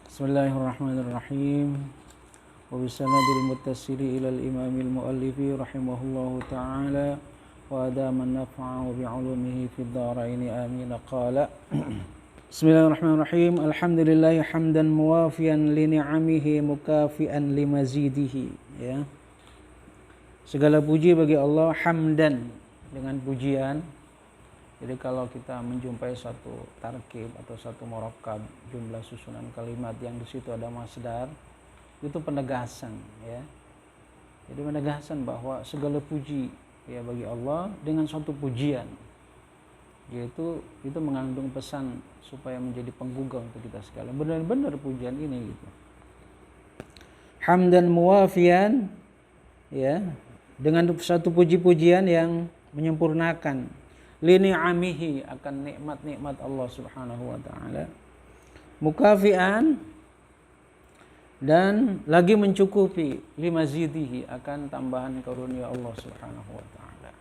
Bismillahirrahmanirrahim. Wa bisanadil muttasili ilal imamil muallifi rahimahullahu ta'ala wa adaman naf'a wa bi'ulumihi fid dharaini amin. Qala Bismillahirrahmanirrahim. Alhamdulillahi hamdan muwafiyan li ni'amihi mukafi'an li mazidihi. Ya. Segala puji bagi Allah, hamdan, dengan pujian. Jadi kalau kita menjumpai satu tarkib atau satu murakkab, jumlah susunan kalimat yang di situ ada masdar, itu penegasan, ya. Jadi penegasan bahwa segala puji ya bagi Allah dengan suatu pujian, yaitu itu mengandung pesan supaya menjadi penggugah untuk kita sekalian. Benar-benar pujian ini gitu. Hamdan muwafiyan, ya, dengan satu puji-pujian yang menyempurnakan lini'amihi, akan nikmat-nikmat Allah Subhanahu wa taala, mukafian, dan lagi mencukupi limazidihi, akan tambahan karunia Allah Subhanahu wa taala.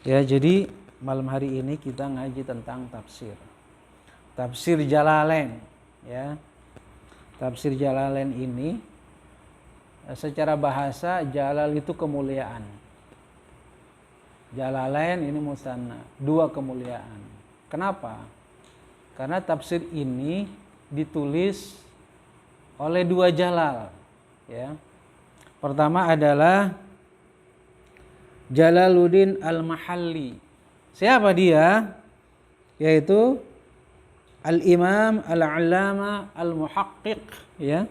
Ya, jadi malam hari ini kita ngaji tentang tafsir Jalalain, ya. Tafsir Jalalain ini secara bahasa jalal itu kemuliaan. Jalalain ini musanna, dua kemuliaan. Kenapa? Karena tafsir ini ditulis oleh dua jalal, ya. Pertama adalah Jalaluddin Al-Mahalli. Siapa dia? Yaitu Al-Imam Al-Allama Al-Muhaqqiq, ya.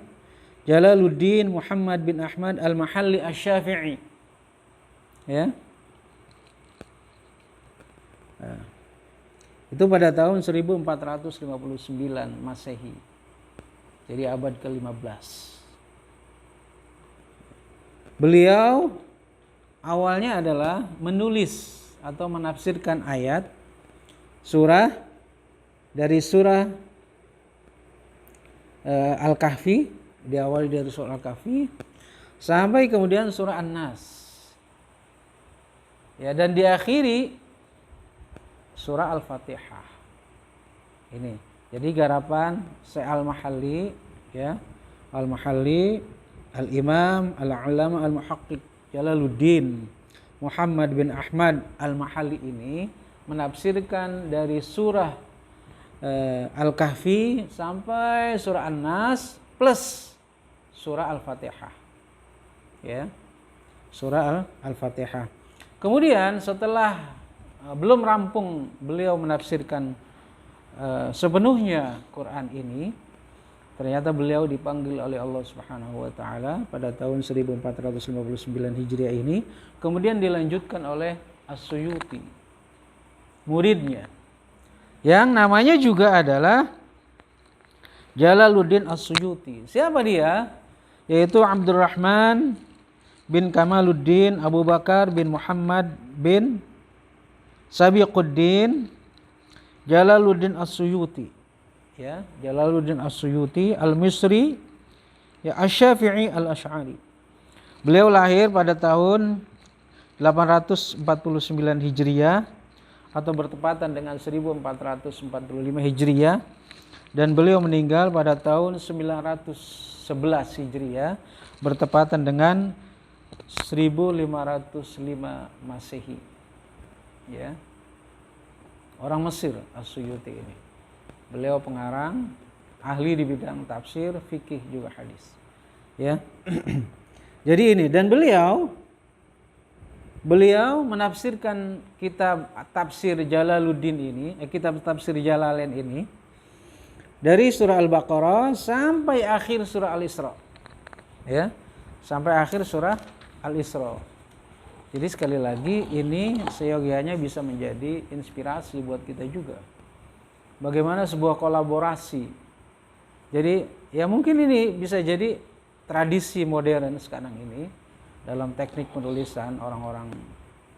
Jalaluddin Muhammad bin Ahmad Al-Mahalli Asy-Syafi'i. Ya. Nah, itu pada tahun 1459 Masehi. Jadi abad ke-15. Beliau awalnya adalah menulis atau menafsirkan ayat dari surah Al-Kahfi, diawali dari surah Al-Kahfi sampai kemudian surah An-Nas. Ya, dan diakhiri surah Al-Fatihah. Ini. Jadi garapan Syekh Al-Mahalli, ya. Al-Mahalli, Al-Imam Al-Allama Al-Muhaqqiq Jalaluddin Muhammad bin Ahmad Al-Mahalli ini menafsirkan dari surah Al-Kahfi sampai surah An-Nas plus surah Al-Fatihah. Ya. Surah Al-Fatihah. Kemudian setelah belum rampung beliau menafsirkan sepenuhnya Quran ini, ternyata beliau dipanggil oleh Allah Subhanahu wa taala pada tahun 1459 Hijriah ini, kemudian dilanjutkan oleh As-Suyuti, muridnya, yang namanya juga adalah Jalaluddin As-Suyuti. Siapa dia? Yaitu Abdurrahman bin Kamaluddin Abu Bakar bin Muhammad bin Sabiquddin Jalaluddin As-Suyuti, ya, Jalaluddin As-Suyuti Al-Misri, ya, Asy-Syafi'i Al-Asy'ari. Beliau lahir pada tahun 849 Hijriah atau bertepatan dengan 1445 Hijriah, dan beliau meninggal pada tahun 911 Hijriah bertepatan dengan 1505 Masehi. Ya, orang Mesir As-Suyuti ini. Beliau pengarang, ahli di bidang tafsir, fikih juga hadis. Ya. Jadi ini, dan beliau menafsirkan kitab tafsir Jalaluddin ini, kitab tafsir Jalalain ini dari surah Al-Baqarah sampai akhir surah Al-Isra. Ya. Sampai akhir surah Al-Isra. Jadi sekali lagi ini seyogianya bisa menjadi inspirasi buat kita juga. Bagaimana sebuah kolaborasi. Jadi ya mungkin ini bisa jadi tradisi modern sekarang ini dalam teknik penulisan orang-orang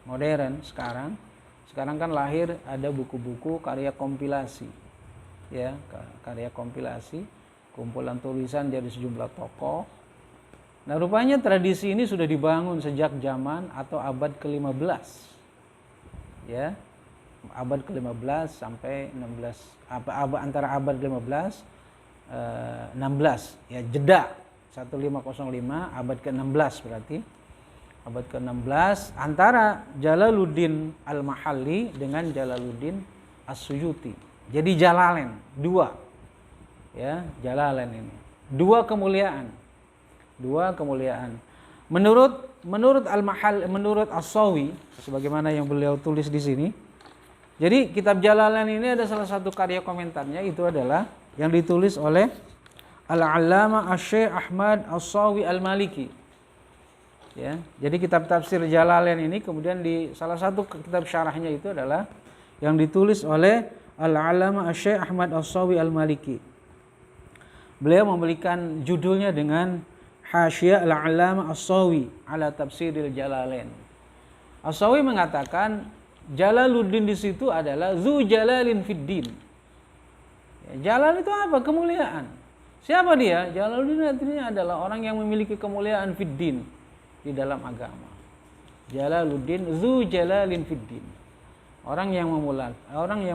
modern sekarang. Sekarang kan lahir ada buku-buku karya kompilasi. Ya, karya kompilasi, kumpulan tulisan dari sejumlah tokoh. Nah, rupanya tradisi ini sudah dibangun sejak zaman atau abad ke-15. Ya. Abad ke-15 sampai 16, antara abad ke-15 ke-16 ya, jeda 1505 abad ke-16 berarti. Abad ke-16 antara Jalaluddin Al-Mahalli dengan Jalaluddin As-Suyuti. Jadi Jalalain, dua. Ya, Jalalain ini. Dua kemuliaan. Menurut Al-Mahalli, menurut As-Sawi sebagaimana yang beliau tulis di sini. Jadi kitab Jalalain ini ada salah satu karya komentarnya, itu adalah yang ditulis oleh Al-Allamah Asy-Syaikh Ahmad As-Sawi Al-Maliki. Ya, jadi kitab tafsir Jalalain ini kemudian di salah satu kitab syarahnya itu adalah yang ditulis oleh Al-Allamah Asy-Syaikh Ahmad As-Sawi Al-Maliki. Beliau memberikan judulnya dengan Hasyiah Al-Allamah As-Sawi ala Tafsiril Jalalain. As-Sawi mengatakan Jalaluddin di situ adalah Zu Jalalin fid din. Ya, Jalal itu apa? Kemuliaan. Siapa dia? Jalaluddin artinya adalah orang yang memiliki kemuliaan fid din, di dalam agama. Jalaluddin Zu Jalalin fid din. Orang yang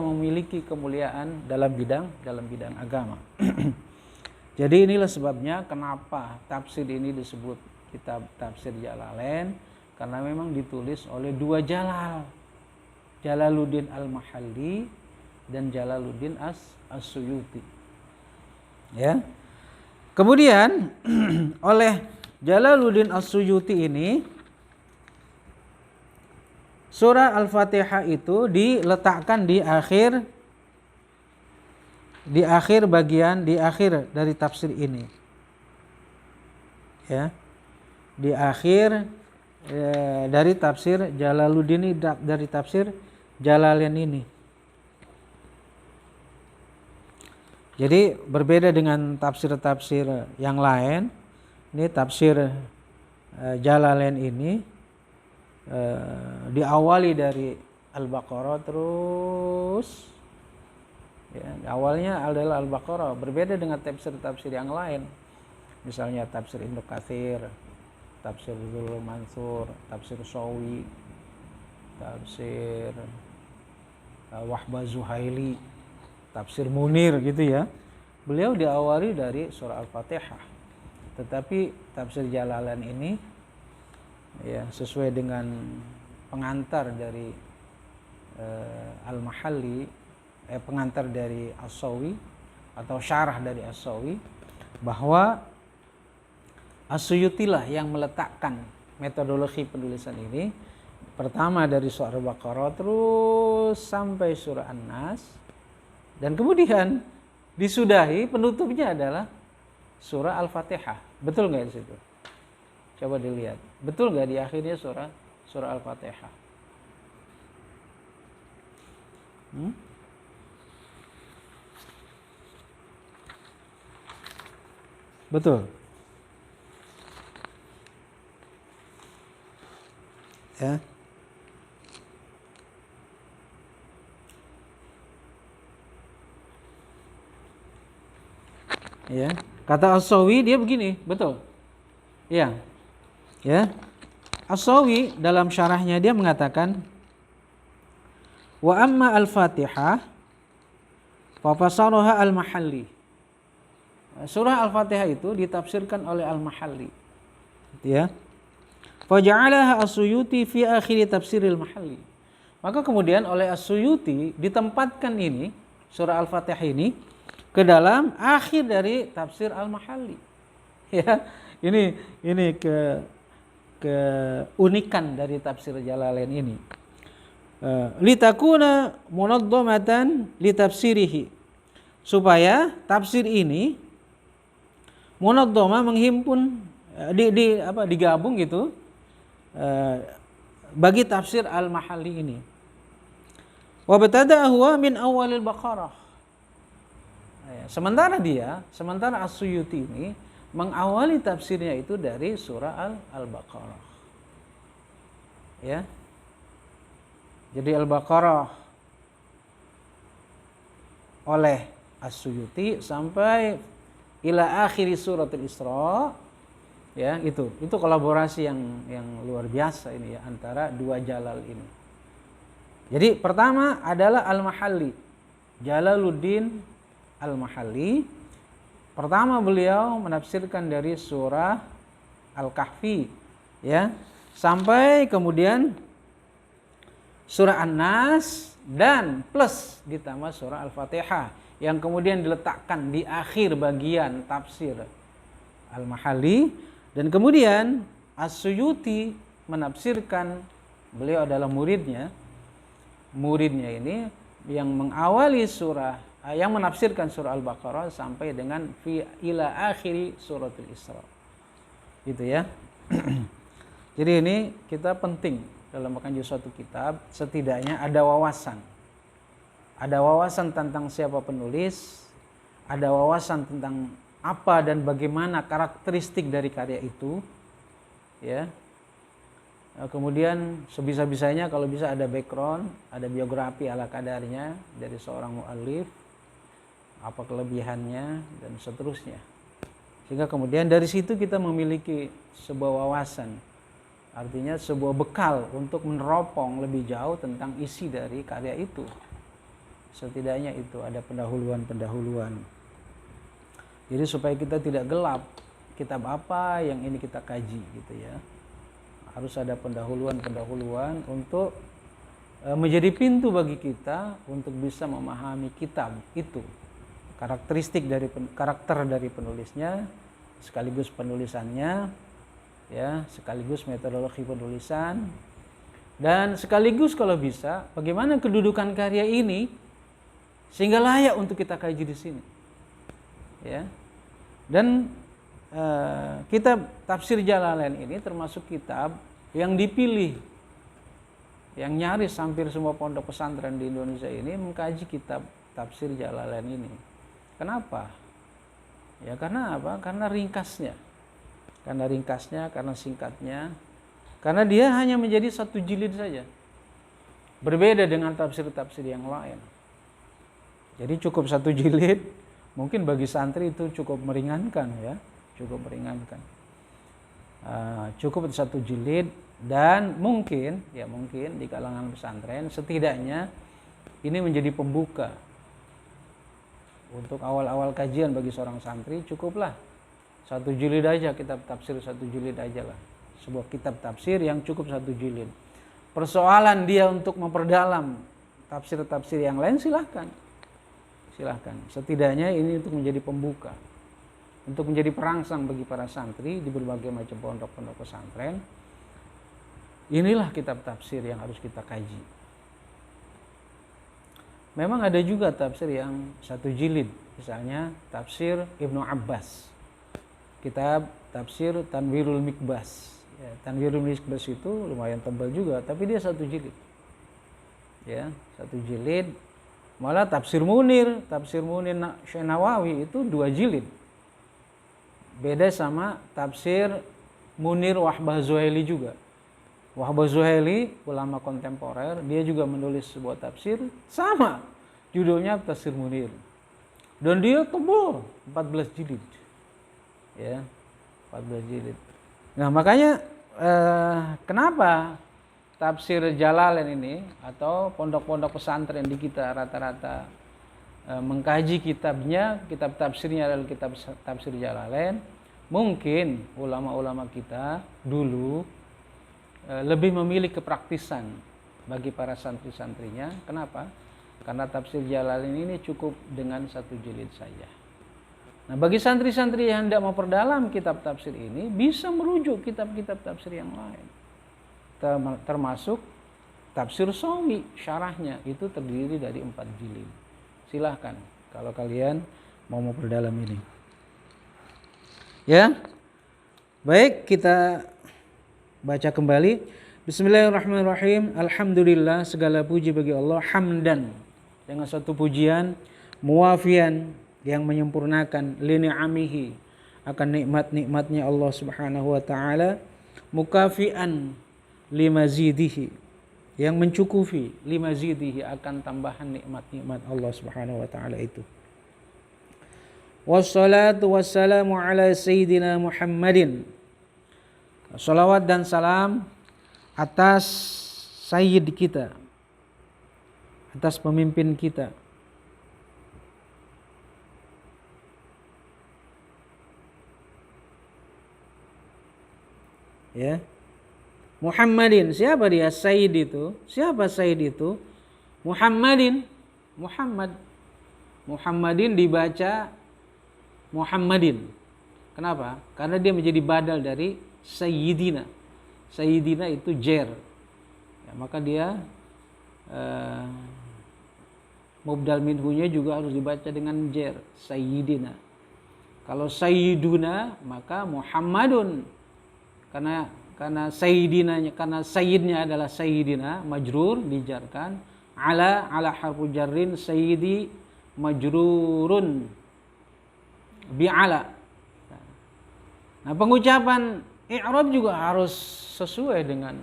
memiliki kemuliaan dalam bidang agama. Jadi inilah sebabnya kenapa tafsir ini disebut kitab tafsir Jalalain, karena memang ditulis oleh dua Jalal. Jalaluddin Al-Mahalli dan Jalaluddin As-Suyuti. Ya. Kemudian oleh Jalaluddin As-Suyuti ini surah Al-Fatihah itu diletakkan di akhir dari tafsir ini. Ya. Di akhir dari tafsir Jalaluddin, dari tafsir Jalalain ini. Jadi berbeda dengan tafsir-tafsir yang lain. Ini tafsir Jalalain ini diawali dari Al-Baqarah terus. Ya, awalnya adalah Al-Baqarah, berbeda dengan tafsir-tafsir yang lain. Misalnya tafsir Ibnu Katsir, tafsir Dzul Mansur, tafsir Sawi, tafsir Wahbah Zuhaili, tafsir Munir gitu ya. Beliau diawali dari surah Al-Fatihah. Tetapi tafsir Jalalain ini ya sesuai dengan pengantar dari Al-Mahalli, pengantar dari As-Sawi atau syarah dari As-Sawi, bahwa As-Suyuti lah yang meletakkan metodologi penulisan ini. Pertama dari surah Al-Baqarah terus sampai surah An-Nas, dan kemudian disudahi penutupnya adalah surah Al-Fatihah. Betul nggak di situ? Coba dilihat. Betul nggak di akhirnya surah Al-Fatihah? Betul. Ya. Ya, kata As-Sawi dia begini, betul. Ya. Ya. As-Sawi dalam syarahnya dia mengatakan, wa amma al-Fatihah fa fasaraha al-Mahalli. Surah Al-Fatihah itu ditafsirkan oleh Al-Mahalli. Ya. Fa ja'alaha As-Suyuti fi akhir tafsiril Mahalli. Maka kemudian oleh As-Suyuti ditempatkan ini surah Al-Fatihah ini ke dalam akhir dari tafsir Al-Mahalli. Ya, ini keunikan dari tafsir Jalalain ini. Litakuna munaddamatan li tafsirihi. Supaya tafsir ini munaddamah menghimpun digabung gitu bagi tafsir Al-Mahalli ini. Wa btada huwa min awalil Baqarah. Sementara As-Suyuti ini mengawali tafsirnya itu dari surah Al-Baqarah. Ya. Jadi Al-Baqarah oleh As-Suyuti sampai ila akhiri surat Al-Isra. Ya, itu kolaborasi yang luar biasa ini ya antara dua jalal ini. Jadi pertama adalah Al-Mahalli, Jalaluddin Al-Mahalli, Pertama beliau menafsirkan dari surah Al-Kahfi, ya, sampai kemudian surah An-Nas dan plus ditambah surah Al-Fatihah yang kemudian diletakkan di akhir bagian tafsir Al-Mahalli, dan kemudian As-Suyuti menafsirkan, beliau adalah muridnya ini yang mengawali yang menafsirkan surah Al-Baqarah sampai dengan fi ila akhiri suratul Isra. Gitu ya. Jadi ini kita penting dalam mengkaji suatu kitab, setidaknya ada wawasan. Ada wawasan tentang siapa penulis, ada wawasan tentang apa dan bagaimana karakteristik dari karya itu, ya. Kemudian sebisa-bisanya kalau bisa ada background, ada biografi ala kadarnya dari seorang muallif, apa kelebihannya dan seterusnya. Sehingga kemudian dari situ kita memiliki sebuah wawasan, artinya sebuah bekal untuk meneropong lebih jauh tentang isi dari karya itu. Setidaknya itu ada pendahuluan-pendahuluan. Jadi supaya kita tidak gelap kitab apa yang ini kita kaji gitu ya. Harus ada pendahuluan-pendahuluan untuk menjadi pintu bagi kita untuk bisa memahami kitab itu. Karakter dari penulisnya, sekaligus penulisannya, ya, sekaligus metodologi penulisan, dan sekaligus kalau bisa bagaimana kedudukan karya ini sehingga layak untuk kita kaji di sini, ya. Dan kitab Tafsir Jalalain ini termasuk kitab yang dipilih, yang nyaris hampir semua pondok pesantren di Indonesia ini mengkaji kitab Tafsir Jalalain ini. Kenapa? Ya karena apa? Karena ringkasnya, karena singkatnya, karena dia hanya menjadi satu jilid saja. Berbeda dengan tafsir-tafsir yang lain. Jadi cukup satu jilid, mungkin bagi santri itu cukup meringankan ya. Cukup satu jilid, dan mungkin di kalangan pesantren setidaknya ini menjadi pembuka untuk awal-awal kajian bagi seorang santri. Cukuplah satu jilid aja, kitab tafsir satu jilid aja lah, sebuah kitab tafsir yang cukup satu jilid. Persoalan dia untuk memperdalam tafsir-tafsir yang lain, silahkan. Setidaknya ini untuk menjadi pembuka, untuk menjadi perangsang bagi para santri di berbagai macam pondok-pondok pesantren. Inilah kitab tafsir yang harus kita kaji. Memang ada juga tafsir yang satu jilid, misalnya tafsir Ibnu Abbas, kitab tafsir Tanwirul Mikbas. Ya, Tanwirul Mikbas itu lumayan tebal juga, tapi dia satu jilid. Ya, satu jilid. Malah tafsir Munir Syekh Nawawi itu 2 jilid. Beda sama tafsir Munir Wahbah Zuhaili juga. Wahbah Zuhaili ulama kontemporer, dia juga menulis sebuah tafsir sama, judulnya Tafsir Munir. Dan dia tebal, 14 jilid. Ya, 14 jilid. Nah, makanya kenapa tafsir Jalalain ini atau pondok-pondok pesantren di kita rata-rata mengkaji kitab tafsirnya adalah kitab Tafsir Jalalain. Mungkin ulama-ulama kita dulu lebih memilih kepraktisan bagi para santri-santrinya. Kenapa? Karena tafsir Jalalain ini cukup dengan satu jilid saja. Nah, bagi santri-santri yang hendak memperdalam kitab tafsir ini, bisa merujuk kitab-kitab tafsir yang lain. Termasuk tafsir Sawi, syarahnya itu terdiri dari 4 jilid. Silahkan kalau kalian mau memperdalam ini. Ya, baik, kita baca kembali. Bismillahirrahmanirrahim. Alhamdulillah, segala puji bagi Allah, hamdan, dengan satu pujian, muwafian, yang menyempurnakan, li ni'amihi, akan nikmat-nikmatnya Allah Subhanahu wa taala, mukafian limazidihi, yang mencukupi, limazidihi, akan tambahan nikmat-nikmat Allah Subhanahu wa taala itu. Wassalatu wassalamu ala sayyidina Muhammadin. Salawat dan salam atas sayyid kita, atas pemimpin kita, Ya. Muhammadin, siapa dia? Sayyid itu. Siapa Sayyid itu? Muhammadin, Muhammad. Muhammadin dibaca Muhammadin. Kenapa? Karena dia menjadi badal dari Sayyidina. Sayyidina itu jer. Ya, maka dia mubdal minhunya juga harus dibaca dengan jer. Sayyidina. Kalau Sayyiduna maka Muhammadun. Karena sayyidinanya, karena sayyidnya adalah sayyidina, majrur dijarkan, ala harfu jarrin, sayyidi majrurun bi'ala. Nah, pengucapan i'rab juga harus sesuai dengan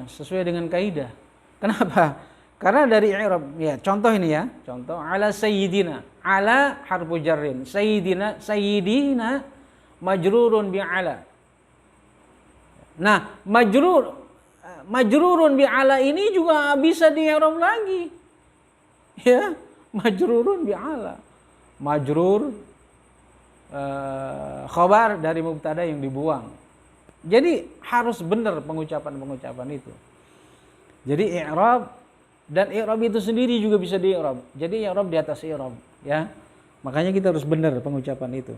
sesuai dengan kaidah. Kenapa? Karena dari i'rab, ya contoh ini ya, contoh ala sayyidina, ala harfu jarrin, sayyidina majrurun bi'ala. Nah, majrurun bi'ala ini juga bisa di-i'rab lagi. Ya, majrurun bi'ala. Majrur khabar dari mubtada yang dibuang. Jadi harus benar pengucapan itu. Jadi i'rab, dan i'rab itu sendiri juga bisa di-i'rab. Jadi i'rab di atas i'rab, ya. Makanya kita harus benar pengucapan itu.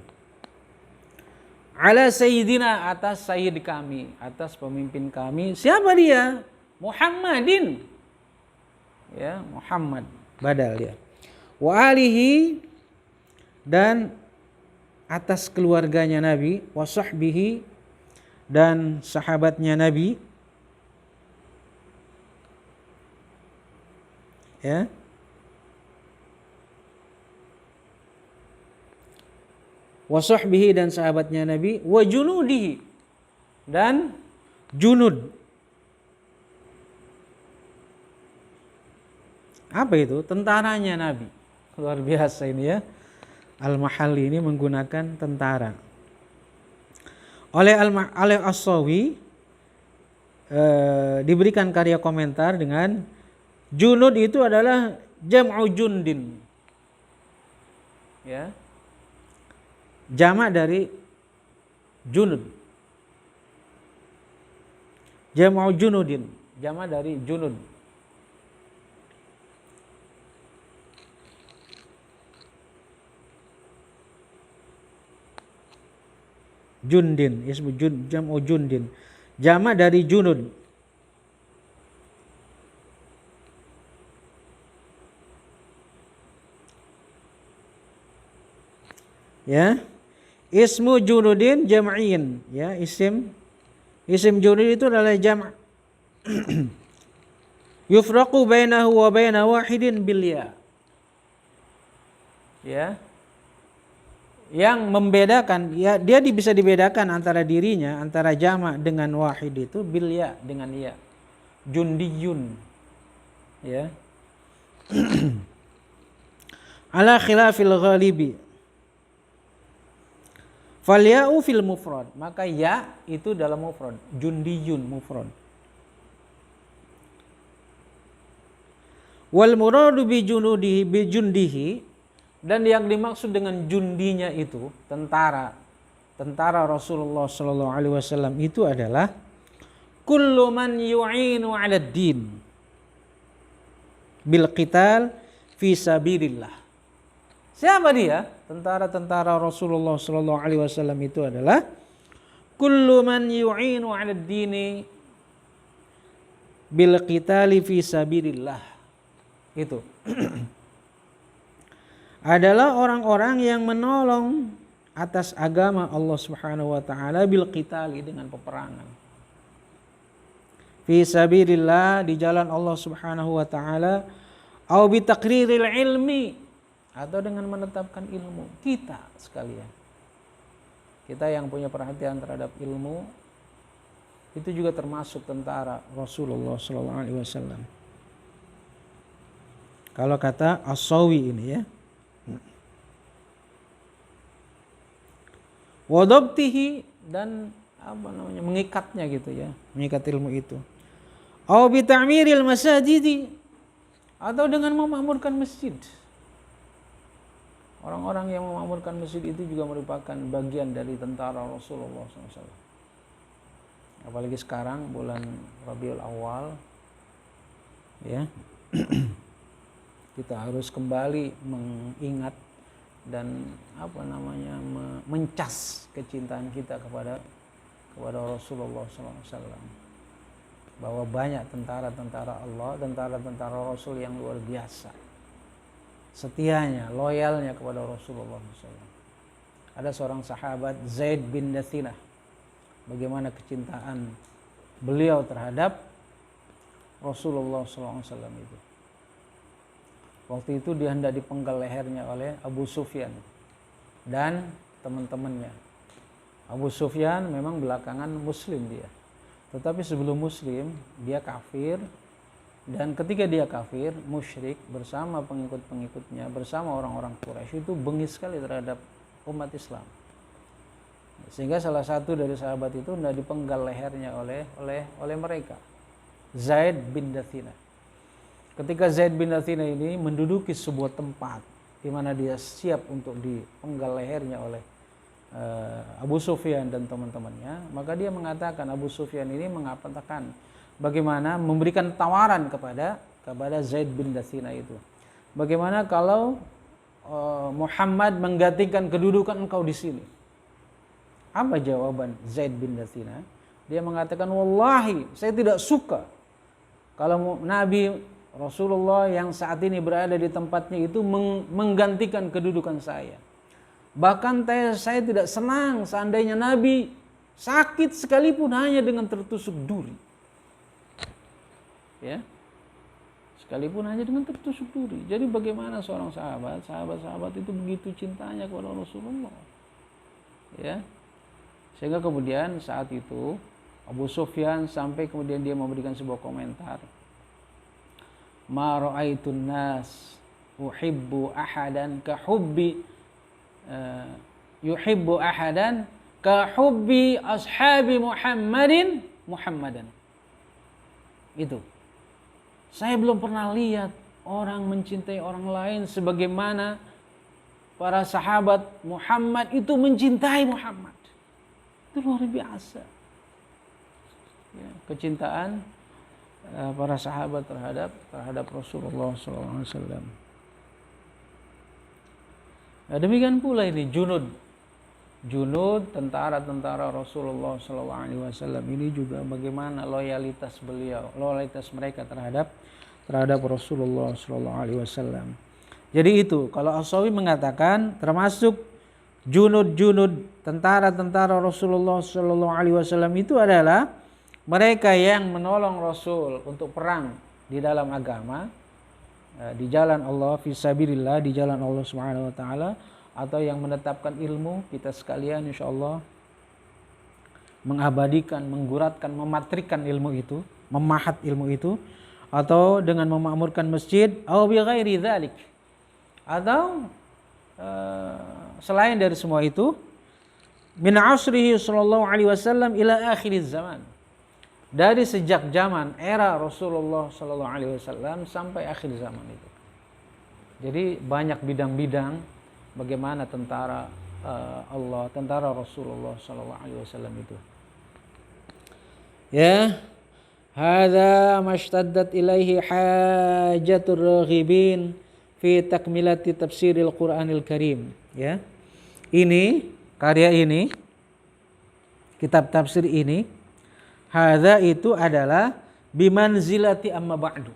Ala sayyidina, atas sayyid kami, atas pemimpin kami. Siapa dia? Muhammadin. Ya, Muhammad, badal ya. Wa alihi, dan atas keluarganya Nabi, wa sahbihi, dan sahabatnya Nabi. Ya. Wa sahbihi, dan sahabatnya Nabi, wa junudihi, dan junud. Apa itu? Tentaranya Nabi. Luar biasa ini ya. Al-Mahalli ini menggunakan tentara. Oleh As-Sawi diberikan karya komentar dengan junud itu adalah jam'u jundin. Ya. Jamak dari junud. Jam'u junudin, jamak dari junud. Jundin, ismu jam'u jundin. Jamak dari junud. Ya. Ismu junudin jam'in, ya, isim junud itu adalah jam'. Yufraqu bainahu wa baina wahidin bil ya. Ya. Yang membedakan, ya, dia bisa dibedakan antara dirinya, antara jama' dengan wahid itu bil ya, dengan ya. Jundiyun. Ya. Ala khilafil ghalibi. Fal ya'u fil mufrad, maka ya itu dalam mufrad, jundiyun mufrad. Wal muradu bi jundihi, dan yang dimaksud dengan jundinya itu tentara Rasulullah sallallahu alaihi wasallam itu adalah kullu man yu'inu 'ala ad-din bil qital fi sabilillah. Siapa dia? Tentara Rasulullah sallallahu alaihi wasallam itu adalah kullu man yu'inu 'ala ad-dini bil qitali fi sabilillah. Itu adalah orang-orang yang menolong atas agama Allah Subhanahu wa taala bil qitali, dengan peperangan. Fi sabilillah, di jalan Allah Subhanahu wa taala, au bi taqriril ilmi, atau dengan menetapkan ilmu. Kita sekalian, kita yang punya perhatian terhadap ilmu, itu juga termasuk tentara Rasulullah sallallahu alaihi wasallam. Kalau kata As-Sawi ini ya. Wadabtihi, dan mengikatnya gitu ya, mengikat ilmu itu. Au bi ta'miril masajidi, atau dengan memakmurkan masjid. Orang-orang yang memakmurkan masjid itu juga merupakan bagian dari tentara Rasulullah SAW. apalagi sekarang bulan Rabiul Awal, ya. Kita harus kembali mengingat dan mencas kecintaan kita kepada Rasulullah SAW, bahwa banyak tentara-tentara Allah, tentara-tentara Rasul yang luar biasa setianya, loyalnya kepada Rasulullah SAW. Ada seorang sahabat Zaid bin Dathinah, bagaimana kecintaan beliau terhadap Rasulullah SAW itu. Waktu itu dia hendak dipenggal lehernya oleh Abu Sufyan dan teman-temannya. Abu Sufyan memang belakangan muslim dia, tetapi sebelum muslim dia kafir, dan ketika dia kafir, musyrik, bersama pengikut-pengikutnya, bersama orang-orang Quraisy itu bengis sekali terhadap umat Islam. Sehingga salah satu dari sahabat itu hendak dipenggal lehernya oleh mereka, Zaid bin Dathinah. Ketika Zaid bin Dathinah ini menduduki sebuah tempat di mana dia siap untuk dipenggal lehernya oleh Abu Sufyan dan teman-temannya, maka dia mengatakan, Abu Sufyan ini mengatakan bagaimana memberikan tawaran kepada Zaid bin Dathinah itu. Bagaimana kalau Muhammad menggantikan kedudukan engkau di sini? Apa jawaban Zaid bin Dathinah? Dia mengatakan, wallahi saya tidak suka kalau Nabi Rasulullah yang saat ini berada di tempatnya itu menggantikan kedudukan saya. Bahkan saya tidak senang seandainya Nabi sakit sekalipun hanya dengan tertusuk duri. Ya. Sekalipun hanya dengan tertusuk duri. Jadi bagaimana seorang sahabat-sahabat itu begitu cintanya kepada Rasulullah. Ya. Sehingga kemudian saat itu Abu Sufyan sampai kemudian dia memberikan sebuah komentar. Ma ra'aitun nas uhibbu ahadan ka hubbi yuhibbu ahadan ka hubbi ashabi Muhammadan. Itu. Saya belum pernah lihat orang mencintai orang lain sebagaimana para sahabat Muhammad itu mencintai Muhammad. Itu luar biasa. Ya, kecintaan para sahabat terhadap Rasulullah SAW. Nah, demikian pula ini Junud, tentara-tentara Rasulullah SAW ini juga bagaimana loyalitas mereka terhadap Rasulullah SAW. Jadi itu, kalau As-Sawi mengatakan termasuk Junud, tentara-tentara Rasulullah SAW itu adalah mereka yang menolong Rasul untuk perang di dalam agama, di jalan Allah, fisabilillah, di jalan Allah Subhanahu wa taala, atau yang menetapkan ilmu, kita sekalian insyaallah mengabadikan, mengguratkan, mematrikan ilmu itu, memahat ilmu itu, atau dengan memakmurkan masjid, atau bi ghairi dzalik. Atau selain dari semua itu, min asrihi sallallahu alaihi wasallam ila akhiriz zaman. Dari sejak zaman era Rasulullah sallallahu alaihi wasallam sampai akhir zaman itu. Jadi banyak bidang-bidang bagaimana tentara Allah, tentara Rasulullah sallallahu alaihi wasallam itu. Ya, hadza mashtaddat ilaihi hajatur raghibin fi takmilati tafsiril Qur'anil Karim, ya. Ini karya ini, kitab tafsir ini, hadza itu adalah bimanzilati amma ba'du.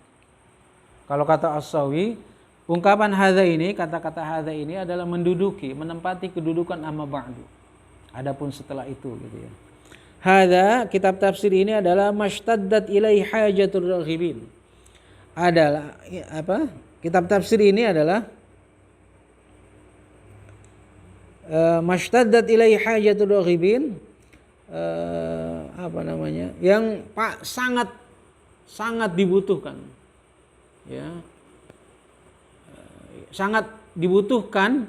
Kalau kata As-Sawi, ungkapan hadza ini, kata-kata hadza ini adalah menempati kedudukan amma ba'du. Adapun setelah itu gitu ya. Hadza, kitab tafsir ini adalah mashtaddat ilaihi hajatur raghibin. Adalah apa? Kitab tafsir ini adalah mashtaddat ilaihi hajatur raghibin, yang sangat dibutuhkan, ya, sangat dibutuhkan,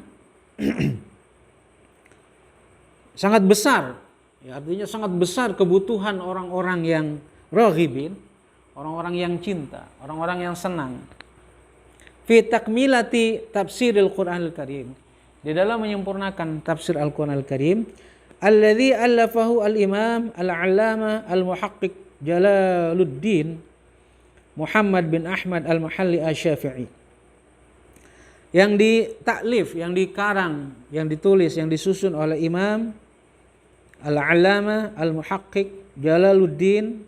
sangat besar, ya, artinya sangat besar kebutuhan orang-orang yang raghibin, orang-orang yang cinta, orang-orang yang senang, fi takmilati tafsiril Qur'anil Karim, di dalam menyempurnakan tafsir Al-Qur'anil Karim, alladzi allafahu al-imam al-'allamah al-muhaqqiq Jalaluddin Muhammad bin Ahmad al-Mahalli asy-Syafi'i. Yang ditaklif, yang dikarang, yang ditulis, yang disusun oleh Imam Al-'Allamah Al-Muhaqqiq Jalaluddin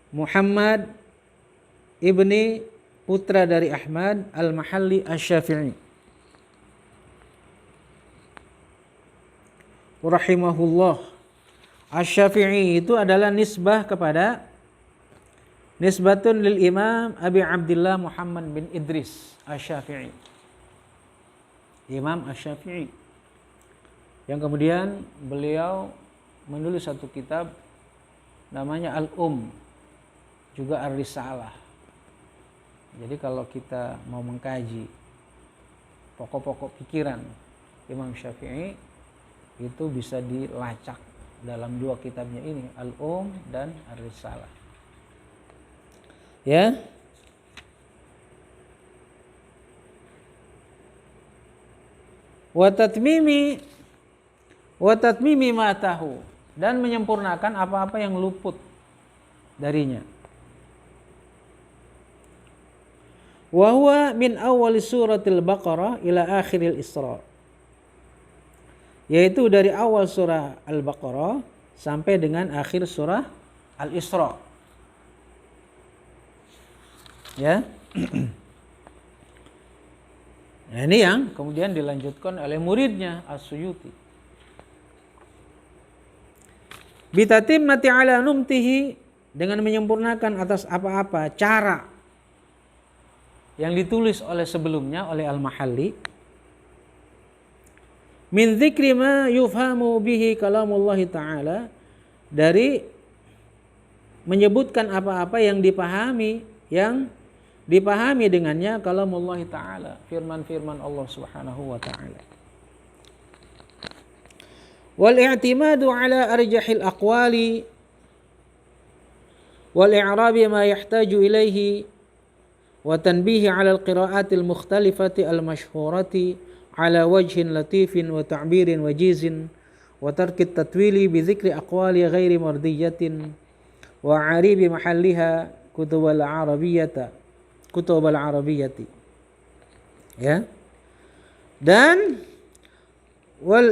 Muhammad ibni putra dari Ahmad Al-Mahalli asy-Syafi'i rahimahullah. Asy-Syafi'i itu adalah nisbah kepada nisbatun lil Imam Abi Abdullah Muhammad bin Idris Asy-Syafi'i. Imam Asy-Syafi'i yang kemudian beliau menulis satu kitab namanya Al-Um, juga Ar-Risalah. Jadi kalau kita mau mengkaji pokok-pokok pikiran Imam Syafi'i itu bisa dilacak dalam dua kitabnya ini, Al-Um dan Ar-Risalah. Ya. Wa tatmimi ma tahu, dan menyempurnakan apa-apa yang luput darinya. Wa huwa min awal suratil Baqarah ila akhiril Isra, yaitu dari awal surah Al-Baqarah sampai dengan akhir surah Al-Isra. Ya. Nah, ini yang kemudian dilanjutkan oleh muridnya As-Suyuti. Bitatimmati ala numtihi, dengan menyempurnakan atas apa-apa cara yang ditulis oleh sebelumnya oleh Al-Mahalli. Min dzikri ma yufhamu bihi kalamullah ta'ala, dari menyebutkan apa-apa yang dipahami dengannya kalamullah ta'ala, firman-firman Allah Subhanahu wa ta'ala. Wal i'timadu ala arjahil aqwali wal i'rabi ma yahtaju ilaihi wa tanbihi ala al-qira'atil mukhtalifati al-mashhurati ala wajhin latifin wa ta'birin wajizin wa tarkit tatwili bi dzikri aqwali ghairi mardiyatin wa 'aribi mahalliha kutubal arabiyyati. Ya. Dan wal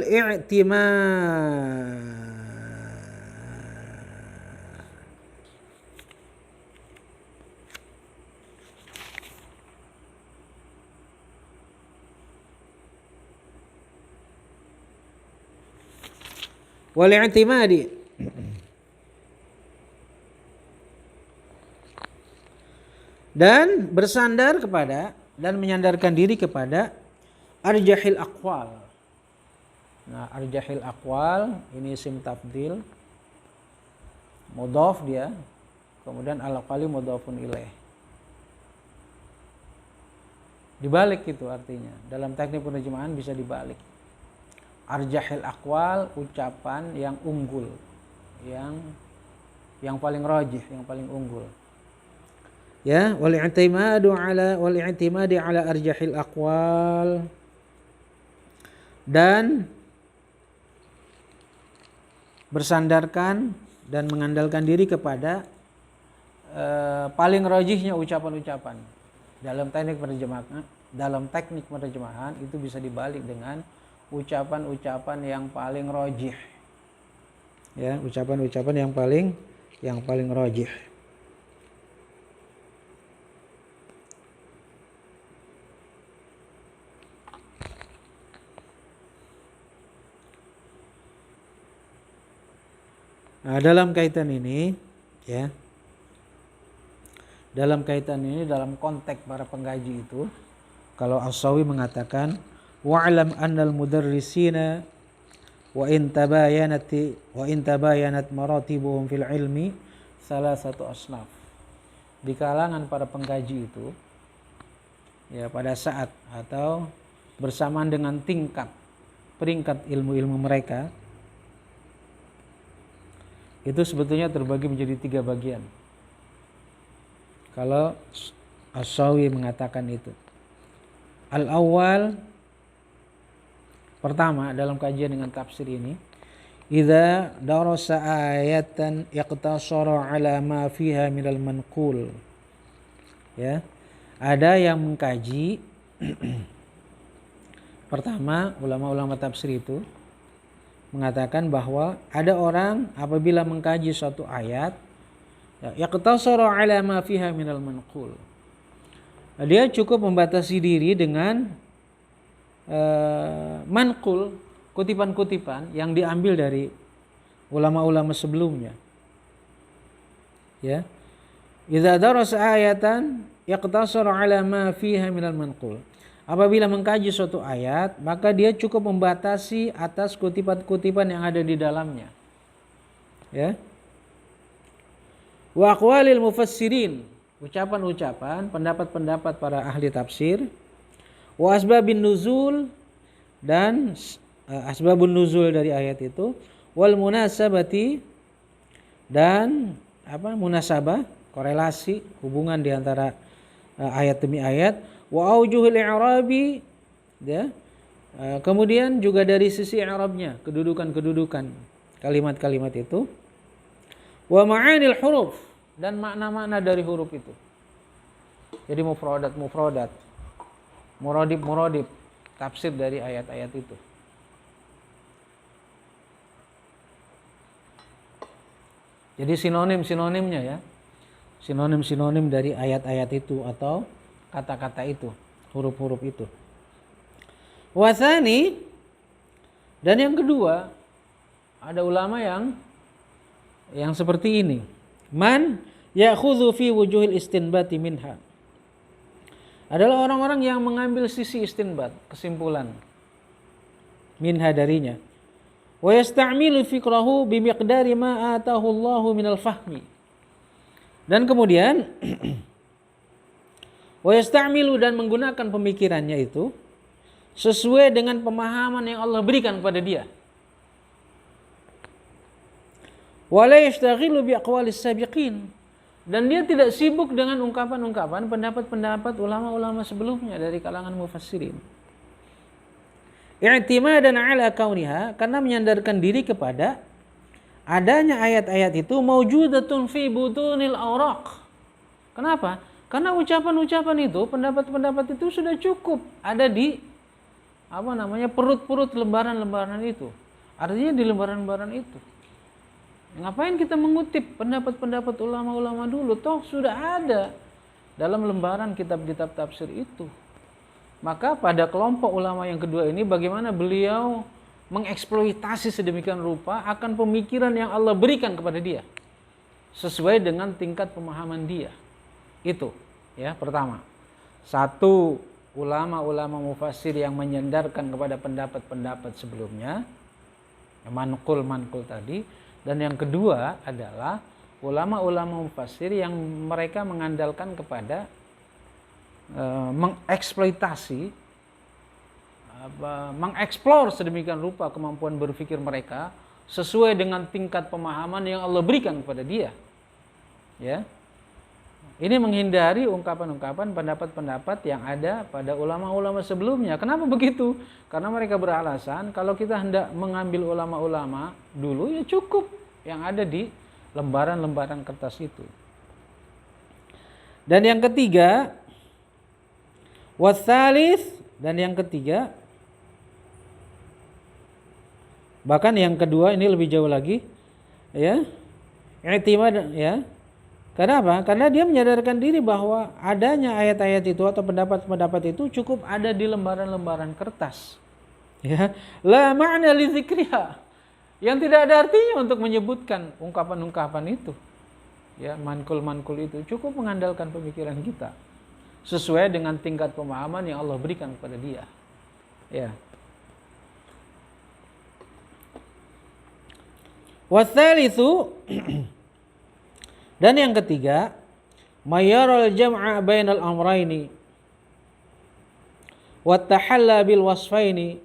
i'timadi dan bersandar kepada dan menyandarkan diri kepada arjahil aqwal. Nah, arjahil aqwal ini isim tafdil, mudhaf dia, kemudian al-aqwali mudhafun ilaih. Dibalik itu artinya. Dalam teknik penerjemahan bisa dibalik. Arjahil aqwal, ucapan yang unggul, yang paling rajih, yang paling unggul. Ya, wal i'timadi ala arjahil aqwal, dan bersandarkan dan mengandalkan diri kepada paling rajihnya ucapan-ucapan. Dalam teknik penerjemahan itu bisa dibalik dengan ucapan-ucapan yang paling rajih. Ya, ucapan-ucapan yang paling rajih. Nah, dalam kaitan ini, dalam konteks para pengkaji itu, kalau As-Sawi mengatakan wa'lam annal mudarrisina wa in tabayanat maratibuhum fil ilmi salasatu asnaf. Di kalangan para pengkaji itu, ya, pada saat atau bersamaan dengan peringkat ilmu-ilmu mereka, itu sebetulnya terbagi menjadi 3 bagian. Kalau As-Sawi mengatakan itu. Al-awwal, pertama dalam kajian dengan tafsir ini, idza darasa ayatan iqtasara ala ma fiha minal manqul. Ya. Ada yang mengkaji pertama, ulama-ulama tafsir itu mengatakan bahwa ada orang apabila mengkaji suatu ayat yaqtasara ala ma fiha minal manqul. Dia cukup membatasi diri dengan manqul, kutipan-kutipan yang diambil dari ulama-ulama sebelumnya. Ya. Idza darasa ayatan yaqtasara ala ma fiha minal manqul. Apabila mengkaji suatu ayat, maka dia cukup membatasi atas kutipan-kutipan yang ada di dalamnya. Ya. Wa aqwalil mufassirin, ucapan-ucapan, pendapat-pendapat para ahli tafsir. Wa asbabin nuzul, dan asbabun nuzul dari ayat itu. Wal munasabati, dan munasabah, korelasi, hubungan di antara ayat demi ayat. Wa aujuhul i'rabi, ya. Kemudian juga dari sisi i'rabnya, kedudukan-kedudukan kalimat-kalimat itu. Wa ma'anil huruf, dan makna-makna dari huruf itu. Jadi mufradat, muradib, tafsir dari ayat-ayat itu. Jadi sinonim-sinonimnya ya. Sinonim-sinonim dari ayat-ayat itu atau kata-kata itu, huruf-huruf itu. Wasani, dan yang kedua, ada ulama yang seperti ini. Man ya'khudhu fi wujuhil istinbati minha. Adalah orang-orang yang mengambil sisi istinbat, kesimpulan minha darinya. Wa yasta'milu fikrahu bimiqdari ma atahu Allahu minal fahmi. Dan kemudian wa yasta'milu, dan menggunakan pemikirannya itu sesuai dengan pemahaman yang Allah berikan kepada dia. Wa la yashtaghilu bi aqwalis sabiqin, dan dia tidak sibuk dengan ungkapan-ungkapan pendapat-pendapat ulama-ulama sebelumnya dari kalangan mufassirin. I'timadan ala kauniha, karena menyandarkan diri kepada adanya ayat-ayat itu maujudatun fi butunil awraq. Kenapa? Karena ucapan-ucapan itu, pendapat-pendapat itu sudah cukup ada di perut-perut lembaran-lembaran itu. Artinya di lembaran-lembaran itu. Ngapain kita mengutip pendapat-pendapat ulama-ulama dulu? Toh sudah ada dalam lembaran kitab-kitab tafsir itu. Maka pada kelompok ulama yang kedua ini, bagaimana beliau mengeksploitasi sedemikian rupa akan pemikiran yang Allah berikan kepada dia sesuai dengan tingkat pemahaman dia. Itu ya, pertama. Satu, ulama-ulama mufassir yang menyandarkan kepada pendapat-pendapat sebelumnya, manqul tadi. Dan yang kedua adalah ulama-ulama mufassir yang mereka mengandalkan kepada mengeksploitasi, mengeksplor sedemikian rupa kemampuan berpikir mereka sesuai dengan tingkat pemahaman yang Allah berikan kepada dia. Ya. Ini menghindari ungkapan-ungkapan pendapat-pendapat yang ada pada ulama-ulama sebelumnya. Kenapa begitu? Karena mereka beralasan kalau kita hendak mengambil ulama-ulama dulu, ya cukup yang ada di lembaran-lembaran kertas itu. Dan yang ketiga, wasalis, dan yang ketiga, bahkan yang kedua ini lebih jauh lagi, ya, i'timad, ya. Karena apa? Karena dia menyadarkan diri bahwa adanya ayat-ayat itu atau pendapat-pendapat itu cukup ada di lembaran-lembaran kertas. Ya, la ma'na li dzikriha. Yang tidak ada artinya untuk menyebutkan ungkapan-ungkapan itu. Ya, manqul itu cukup mengandalkan pemikiran kita sesuai dengan tingkat pemahaman yang Allah berikan kepada dia. Ya. Watsalitsu, dan yang ketiga, mayaral jam'a bainal amrayni wa tahalla bil wasfaini,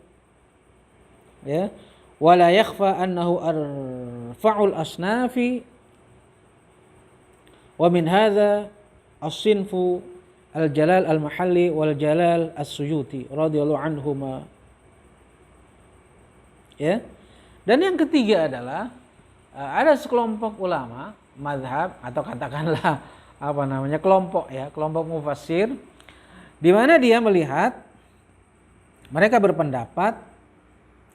ya, wala yakhfa annahu arfa'ul asnafi, wa min hadza as-sinfu al-Jalal al-Mahalli wal Jalal as-Suyuti radhiyallahu anhuma. Ya. Dan yang ketiga adalah ada sekelompok ulama mazhab atau katakanlah apa namanya kelompok ya, kelompok mufassir, di mana dia melihat mereka berpendapat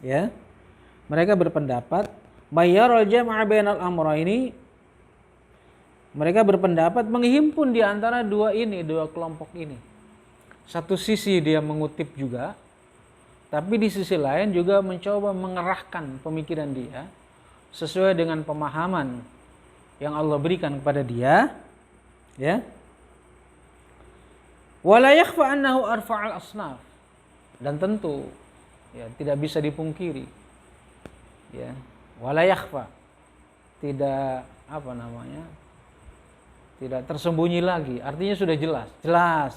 ya, mereka berpendapat mayyarul jam'a bainal amraini, mereka berpendapat menghimpun di antara dua kelompok ini. Satu sisi dia mengutip juga, tapi di sisi lain juga mencoba mengerahkan pemikiran dia sesuai dengan pemahaman yang Allah berikan kepada dia, ya. Wala yakhfa annahu arfa'al asnaf, dan tentu ya tidak bisa dipungkiri, ya. Wala yakhfa, tidak apa namanya, tidak tersembunyi lagi, artinya sudah jelas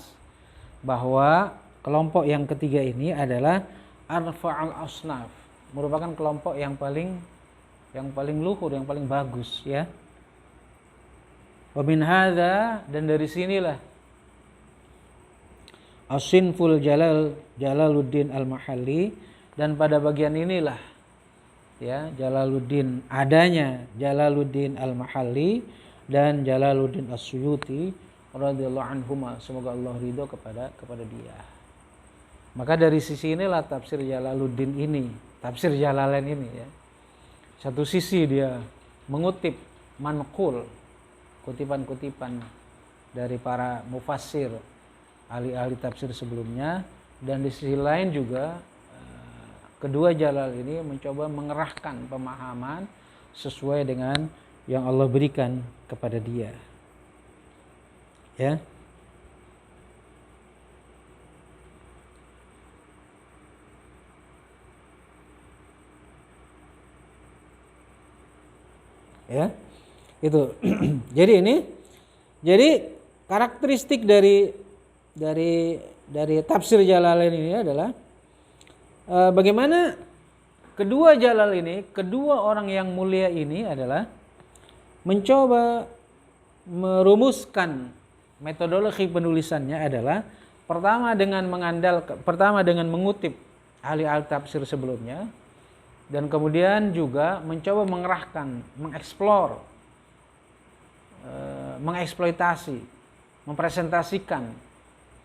bahwa kelompok yang ketiga ini adalah arfa'al asnaf, merupakan kelompok yang paling luhur, yang paling bagus ya. Wa min hadza, dan dari sinilah As-Sinful Jalaluddin Al-Mahalli, dan pada bagian inilah ya adanya Jalaluddin Al-Mahalli dan Jalaluddin As-Suyuti radhiyallahu anhuma, semoga Allah ridho kepada dia. Maka dari sisi inilah tafsir Jalaluddin ini, tafsir Jalalain ini ya. Satu sisi dia mengutip manqul, kutipan-kutipan dari para mufassir, ahli-ahli tafsir sebelumnya, dan di sisi lain juga kedua Jalal ini mencoba mengerahkan pemahaman sesuai dengan yang Allah berikan kepada dia. Ya. Ya. Itu. Jadi karakteristik dari tafsir Jalalain ini adalah bagaimana kedua Jalal ini, kedua orang yang mulia ini adalah mencoba merumuskan metodologi penulisannya adalah pertama dengan mengutip ahli-ahli tafsir sebelumnya, dan kemudian juga mencoba mengerahkan, mengeksplor, mengeksploitasi, mempresentasikan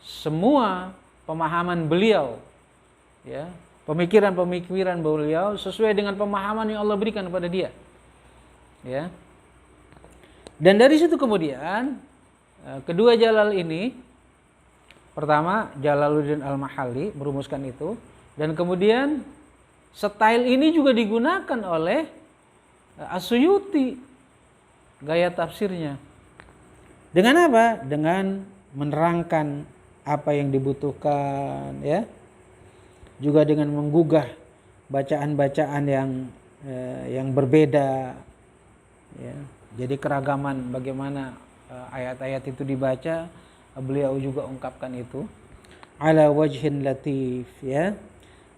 semua pemahaman beliau, ya, pemikiran-pemikiran beliau sesuai dengan pemahaman yang Allah berikan kepada dia, ya. Dan dari situ kemudian kedua Jalal ini, pertama Jalaluddin Al-Mahalli merumuskan itu, dan kemudian style ini juga digunakan oleh As-Suyuti, gaya tafsirnya. Dengan apa? Dengan menerangkan apa yang dibutuhkan, ya. Juga dengan menggugah bacaan-bacaan yang berbeda, ya. Jadi keragaman bagaimana ayat-ayat itu dibaca, beliau juga ungkapkan itu ala wajhin latif, ya.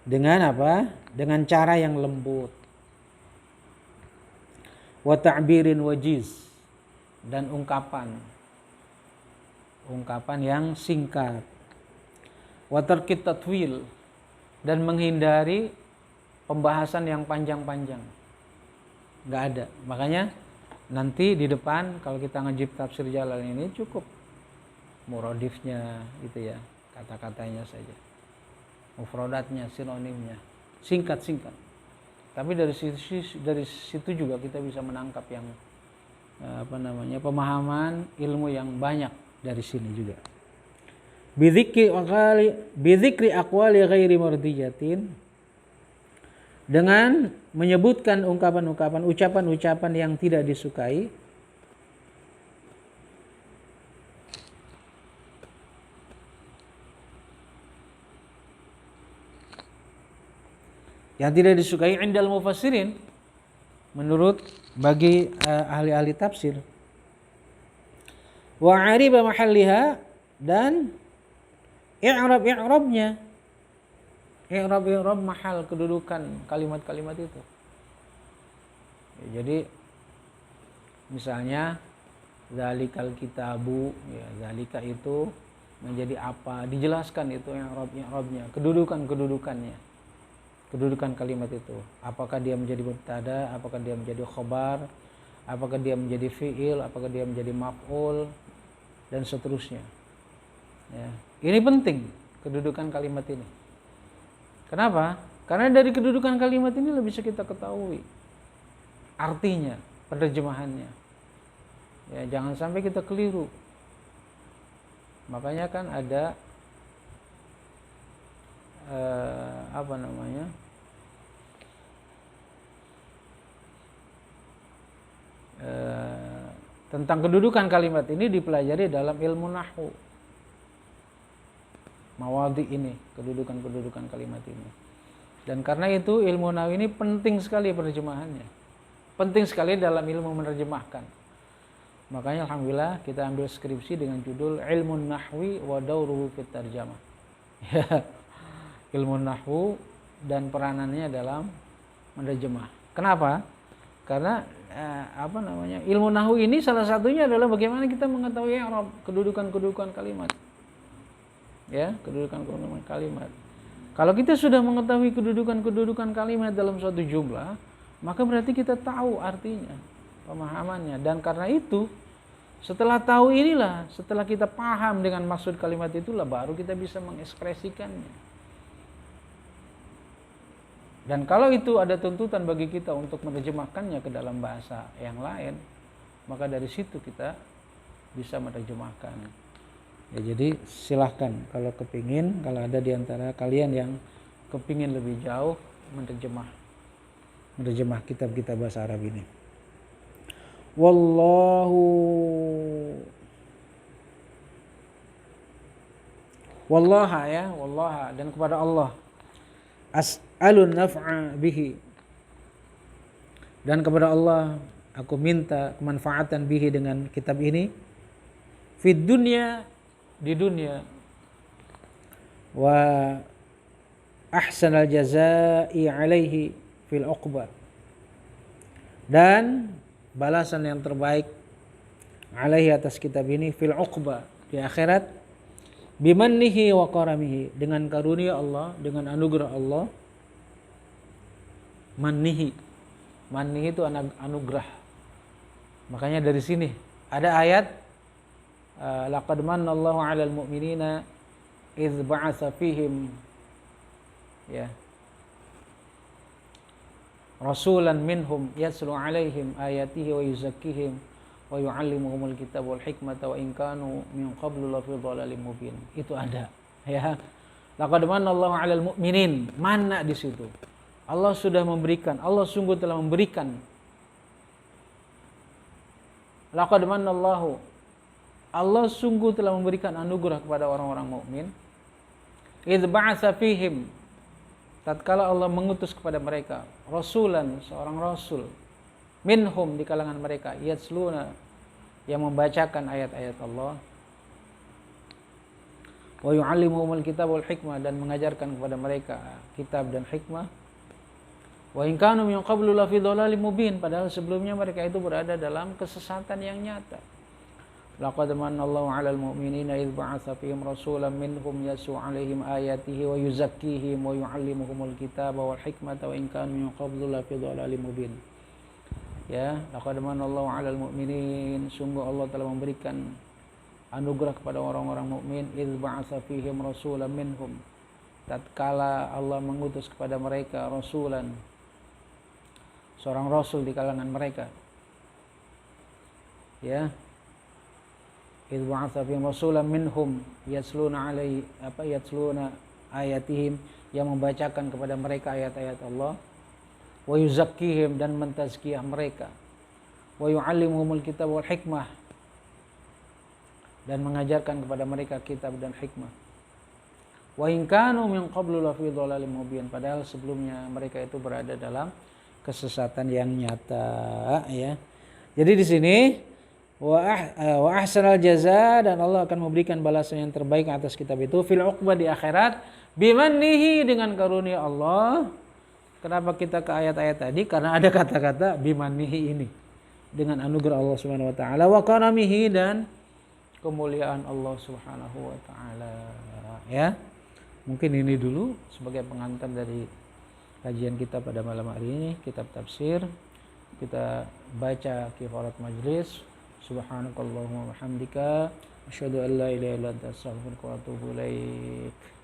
Dengan apa? Dengan cara yang lembut. Wa ta'birin wajiz, dan ungkapan yang singkat. Wa tarkit tatwil, dan menghindari pembahasan yang panjang-panjang. Enggak ada. Makanya nanti di depan kalau kita ngejib tafsir Jalal ini cukup muradifnya gitu ya, kata-katanya saja, mufradatnya, sinonimnya, singkat-singkat. Tapi dari situ juga kita bisa menangkap yang pemahaman ilmu yang banyak dari sini juga. Bidzikri aqwali ghairi mardiyatin, dengan menyebutkan ucapan-ucapan yang tidak disukai, indal mufassirin, menurut bagi ahli-ahli tafsir. Wa ariba mahalliha, dan i'rab-i'rabnya, i'rab mahal, kedudukan kalimat-kalimat itu. Ya, jadi misalnya zalikal kitabu, ya, zalika itu menjadi apa, dijelaskan itu i'rabnya, kedudukannya. kedudukan kalimat itu. Apakah dia menjadi mubtada, apakah dia menjadi khobar, apakah dia menjadi fi'il, apakah dia menjadi maf'ul, dan seterusnya. Ya. Ini penting kedudukan kalimat ini. Kenapa? Karena dari kedudukan kalimat ini bisa kita ketahui artinya, penerjemahannya. Ya, jangan sampai kita keliru. Makanya kan ada tentang kedudukan kalimat ini dipelajari dalam ilmu nahwu. Mawadhi ini, kedudukan kalimat ini. Dan karena itu ilmu nahwu ini penting sekali penerjemahannya. Penting sekali dalam ilmu menerjemahkan. Makanya alhamdulillah kita ambil skripsi dengan judul Ilmu Nahwi wa Dauruhu fit Tarjamah. Ya, ilmu nahwu dan peranannya dalam menerjemah. Kenapa? Karena ilmu nahwu ini salah satunya adalah bagaimana kita mengetahui i'rab, kedudukan kalimat. Ya, kedudukan kalimat. Kalau kita sudah mengetahui kedudukan kalimat dalam suatu jumlah, maka berarti kita tahu artinya, pemahamannya. Dan karena itu, setelah tahu inilah, setelah kita paham dengan maksud kalimat itulah, baru kita bisa mengekspresikannya. Dan kalau itu ada tuntutan bagi kita untuk menerjemahkannya ke dalam bahasa yang lain, maka dari situ kita bisa menerjemahkan. Ya, jadi silahkan kalau kepingin, kalau ada di antara kalian yang kepingin lebih jauh menerjemah kitab-kitab bahasa Arab ini. Wallaha dan kepada Allah. As'alun naf'a bihi, dan kepada Allah aku minta kemanfaatan bihi dengan kitab ini, fid dunya, di dunia, wa ahsanal jazaa'i alaihi fil uqba, dan balasan yang terbaik alaihi atas kitab ini fil uqba, di akhirat, bimannihi wa karamihi, dengan karunia Allah, dengan anugerah Allah. Mannihi itu anugerah. Makanya dari sini ada ayat laqad manallahu 'alal mu'minina idz ba'atsa fihim rasulan minhum yatlu 'alaihim ayatihi wa yuzakkihim wa yu'allimuhumul kitaba wal hikmata wa in kanu min qablu lafi dhalalin mubin. Itu ada, ya. Laqad manallahu 'alal mu'minin, mana di situ. Allah sudah memberikan, Allah sungguh telah memberikan. Laqad manallahu, Allah sungguh telah memberikan anugerah kepada orang-orang mukmin. Idz ba'atsa fihim, tatkala Allah mengutus kepada mereka rasulan, seorang rasul, minhum, di kalangan mereka, yatsluna, yang membacakan ayat-ayat Allah, wa yu'allimuhumul kitab wal hikmah, dan mengajarkan kepada mereka kitab dan hikmah, wa in kanu min qablu lafi dhalalin mubin, padahal sebelumnya mereka itu berada dalam kesesatan yang nyata. Laqad manallahu 'alal mu'minina idz ba'atsa fihim rasulan minhum yatlu 'alaihim ayatihi wa yuzakkihim wa yu'allimuhumul kitaba wal hikmata wa in kanu min qablu lafi dhalalin mubin. Ya, laqad manallahu 'alal mu'minin, sungguh Allah telah memberikan anugerah kepada orang-orang mukmin, idz ba'atsa fihim rasulan minhum, tatkala Allah mengutus kepada mereka rasulan, seorang rasul di kalangan mereka. Ya, idz ba'atsa fihim rasulan minhum yatluna ayatihim, yang membacakan kepada mereka ayat-ayat Allah, wa yuzakkihim, dan mentazkiyah mereka, wa yu'allimuhumul kitab wal hikmah, dan mengajarkan kepada mereka kitab dan hikmah. Wa in kanu min qablu lafi dhalalin mubin, padahal sebelumnya mereka itu berada dalam kesesatan yang nyata, ya. Jadi di sini wa ahsanal jaza, dan Allah akan memberikan balasan yang terbaik atas kitab itu fil uqbah, di akhirat, bimannihi, dengan karunia Allah. Kenapa kita ke ayat-ayat tadi? Karena ada kata-kata bimannihi ini, dengan anugerah Allah Subhanahu wa taala, wa karamihi, dan kemuliaan Allah Subhanahu wa taala, ya. Mungkin ini dulu sebagai pengantar dari kajian kita pada malam hari ini, kitab tafsir. Kita baca kifarat majlis. Subhanakallahumma wa bihamdika asyhadu an la ilaha illa anta astaghfiruka wa atubu ilaik.